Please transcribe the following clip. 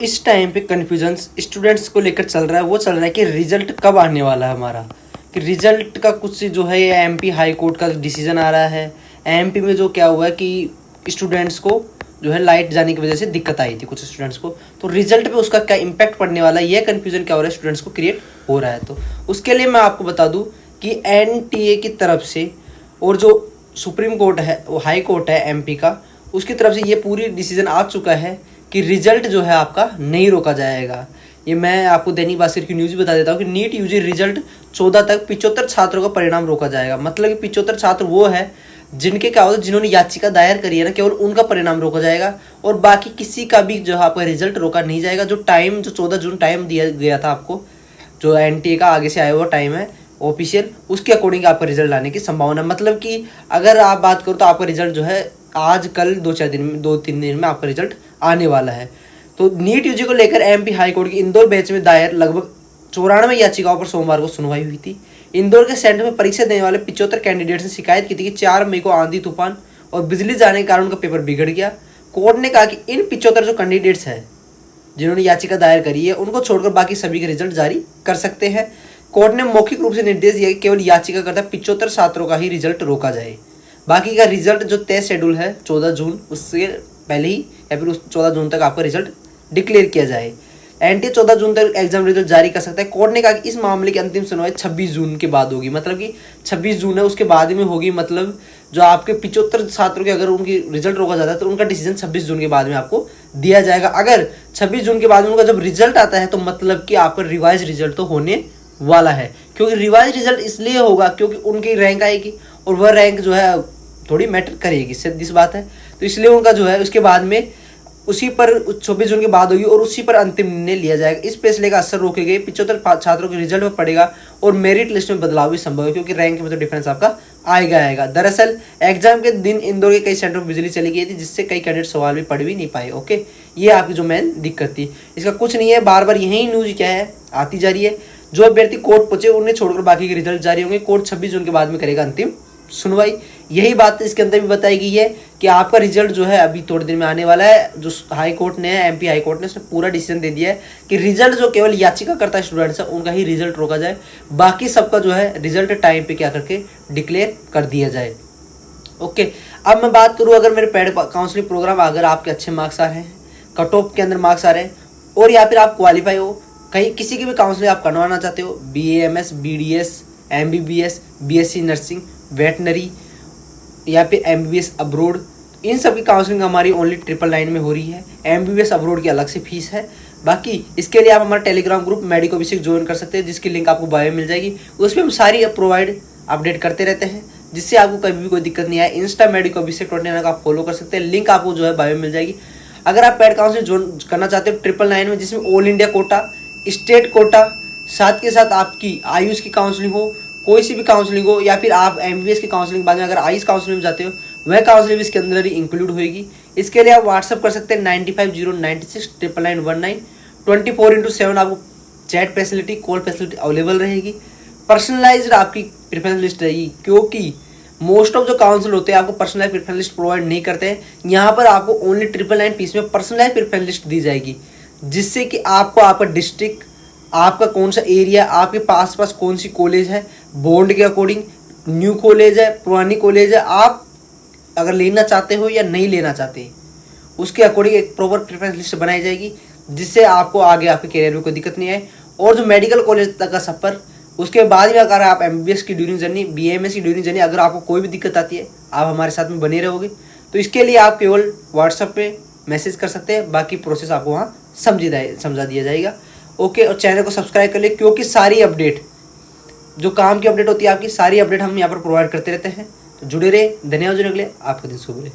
इस टाइम पे confusion students को लेकर चल रहा है, वो चल रहा है कि रिजल्ट कब आने वाला है हमारा, कि रिजल्ट का कुछ जो है ये एमपी हाई कोर्ट का डिसीजन आ रहा है। एमपी में जो क्या हुआ है कि स्टूडेंट्स को जो है लाइट जाने की वजह से दिक्कत आई थी कुछ स्टूडेंट्स को, तो रिजल्ट पे उसका क्या इम्पैक्ट पड़ने वाला है, ये कन्फ्यूजन क्या हो रहा है स्टूडेंट्स को क्रिएट हो रहा है। तो उसके लिए मैं आपको बता दूं कि एनटीए की तरफ से और जो सुप्रीम कोर्ट है, वो हाई कोर्ट है एमपी का, उसकी तरफ से ये पूरी डिसीजन आ चुका है कि रिजल्ट जो है आपका नहीं रोका जाएगा। ये मैं आपको दैनिक भास्कर की न्यूज़ बता देता हूँ कि नीट यूजी रिजल्ट 14 तक 75 छात्रों का परिणाम रोका जाएगा। मतलब कि 75 छात्र वो है जिनके क्या होता है, जिन्होंने याचिका दायर करी है ना, केवल उनका परिणाम रोका जाएगा और बाकी किसी का भी जो है आपका रिजल्ट रोका नहीं जाएगा। जो टाइम जो 14 जून टाइम दिया गया था आपको, जो एनटीए का आगे से आया हुआ टाइम है ऑफिशियल, उसके अकॉर्डिंग आपका रिजल्ट लाने की संभावना। मतलब कि अगर आप बात करो तो आपका रिजल्ट जो है आज कल 2-3 दिन में आपका रिजल्ट आने वाला है। तो नीट यूजी को लेकर एमपी हाई कोर्ट की इंदौर बेंच में दायर लगभग 94 याचिकाओं पर सोमवार को सुनवाई हुई थी। इंदौर के सेंटर में परीक्षा देने वाले 75 कैंडिडेट्स ने शिकायत की थी कि 4 मई को आंधी तूफान और बिजली जाने के कारण उनका पेपर बिगड़ गया। कोर्ट ने कहा कि इन 75 जो कैंडिडेट्स हैं जिन्होंने याचिका दायर करी है, उनको छोड़कर बाकी सभी के रिजल्ट जारी कर सकते हैं। कोर्ट ने मौखिक रूप से निर्देश दिया कि केवल याचिकाकर्ता 75 छात्रों का ही रिजल्ट रोका जाए। बाकी का रिजल्ट जो तय शेड्यूल है 14 जून, उससे पहले ही या फिर उस 14 जून तक आपका रिजल्ट डिक्लेयर किया जाए। एनटीए 14 जून तक एग्जाम रिजल्ट जारी कर सकता है। कोर्ट ने कहा कि इस मामले की अंतिम सुनवाई 26 जून के बाद होगी। मतलब कि 26 जून है, उसके बाद में होगी। मतलब जो आपके 75 छात्रों के अगर उनकी रिजल्ट रोका जाता है तो उनका डिसीजन 26 जून के बाद में आपको दिया जाएगा। अगर 26 जून के बाद में उनका जब रिजल्ट आता है तो मतलब कि आपका रिवाइज रिजल्ट तो होने वाला है, क्योंकि रिवाइज रिजल्ट इसलिए होगा क्योंकि उनकी रैंक आएगी और वह रैंक जो है थोड़ी मैटर करेगी, सीधी सी बात है। तो इसलिए उनका जो है उसके बाद में उसी पर 24 जून के बाद होगी और उसी पर अंतिम निर्णय लिया जाएगा। इस फैसले का असर रोके गए 75 छात्रों के रिजल्ट में पड़ेगा और मेरिट लिस्ट में बदलाव भी संभव है, क्योंकि रैंक में तो डिफरेंस आपका आएगा। दरअसल एग्जाम के दिन इंदौर के कई सेंटरों में बिजली चली गई थी, जिससे कई कैंडिडेट सवाल भी पढ़ भी नहीं पाए। ओके, ये आपकी जो मेन दिक्कत थी। इसका कुछ नहीं है, बार बार यही न्यूज क्या है आती जा रही है। जो अभ्यर्थी कोर्ट पहुंचे उन्हें छोड़कर बाकी के रिजल्ट जारी होंगे। कोर्ट 26 जून के बाद में करेगा अंतिम सुनवाई। यही बात इसके अंदर भी बताई गई है कि आपका रिजल्ट जो है अभी थोड़े दिन में आने वाला है। जो हाई कोर्ट ने, एमपी हाई कोर्ट ने, उसने पूरा डिसीजन दे दिया है कि रिजल्ट जो केवल याचिका करता स्टूडेंट्स है उनका ही रिजल्ट रोका जाए, बाकी सबका जो है रिजल्ट टाइम पे क्या करके डिक्लेयर कर दिया जाए। ओके, अब मैं बात करूँ, अगर मेरे पेड काउंसलिंग प्रोग्राम अगर आपके अच्छे मार्क्स आ रहे हैं, कट ऑफ के अंदर मार्क्स आ रहे हैं और या फिर आप क्वालिफाई हो, कहीं किसी की भी काउंसलिंग आप करवाना चाहते हो, BAMS, BDS, MBBS, BSc nursing, veterinary या फिर MBBS अब्रोड, इन सब की काउंसलिंग हमारी ओनली 999 में हो रही है। MBBS अब्रोड की अलग से फीस है। बाकी इसके लिए आप हमारा टेलीग्राम ग्रुप मेडिको अभिषेक ज्वाइन कर सकते हैं, जिसकी लिंक आपको बायो में मिल जाएगी। उसमें हम सारी प्रोवाइड अपडेट करते रहते हैं, जिससे आपको कभी भी कोई दिक्कत नहीं आए। इंस्टा मेडिको अभिषेक .9 आप फॉलो कर सकते हैं, लिंक आपको जो है बायो में मिल जाएगी। अगर आप पेड काउंसलिंग ज्वाइन करना चाहते हो 999 में, जिसमें all India quota, state quota, साथ के साथ आपकी आयुष की काउंसलिंग हो, कोई सी भी काउंसलिंग हो, या फिर आप MBBS की काउंसलिंग बाद में अगर आयुष काउंसलिंग में जाते हो, वह काउंसलिंग भी इसके अंदर ही इंक्लूड होगी। इसके लिए आप व्हाट्सअप कर सकते हैं 9509699919। 24/7 आपको chat facility, call facility available रहेगी। पर्सनलाइज्ड आपकी प्रेफरेंस लिस्ट रहेगी, क्योंकि मोस्ट ऑफ जो काउंसिल होते हैं आपको पर्सनलाइज प्रेफरेंस लिस्ट प्रोवाइड नहीं करते हैं। यहाँ पर आपको ओनली 999 फीस में पर्सनलाइज प्रेफरेंस लिस्ट दी जाएगी, जिससे कि आपको आपका डिस्ट्रिक्ट, आपका कौन सा एरिया, आपके पास कौन सी कॉलेज है, बॉन्ड के अकॉर्डिंग न्यू कॉलेज है, पुरानी कॉलेज है, आप अगर लेना चाहते हो या नहीं लेना चाहते, उसके अकॉर्डिंग एक प्रॉपर प्रेफरेंस लिस्ट बनाई जाएगी, जिससे आपको आगे आपके करियर में कोई दिक्कत नहीं आए। और जो मेडिकल कॉलेज तक का सफ़र, उसके बाद में अगर आप MBBS की ड्यूरिंग जर्नी, BAMS की ड्यूरिंग जर्नी, अगर आपको कोई भी दिक्कत आती है, आप हमारे साथ में बने रहोगे। तो इसके लिए आप केवल व्हाट्सएप पे मैसेज कर सकते हैं, बाकी प्रोसेस आपको वहाँ समझा दिया जाएगा। ओके, और चैनल को सब्सक्राइब कर ले, क्योंकि सारी अपडेट जो काम की अपडेट होती है आपकी, सारी अपडेट हम यहाँ पर प्रोवाइड करते रहते हैं। तो जुड़े रहे। धन्यवाद जुड़ने के लिए, आपका दिन शुभ रहे।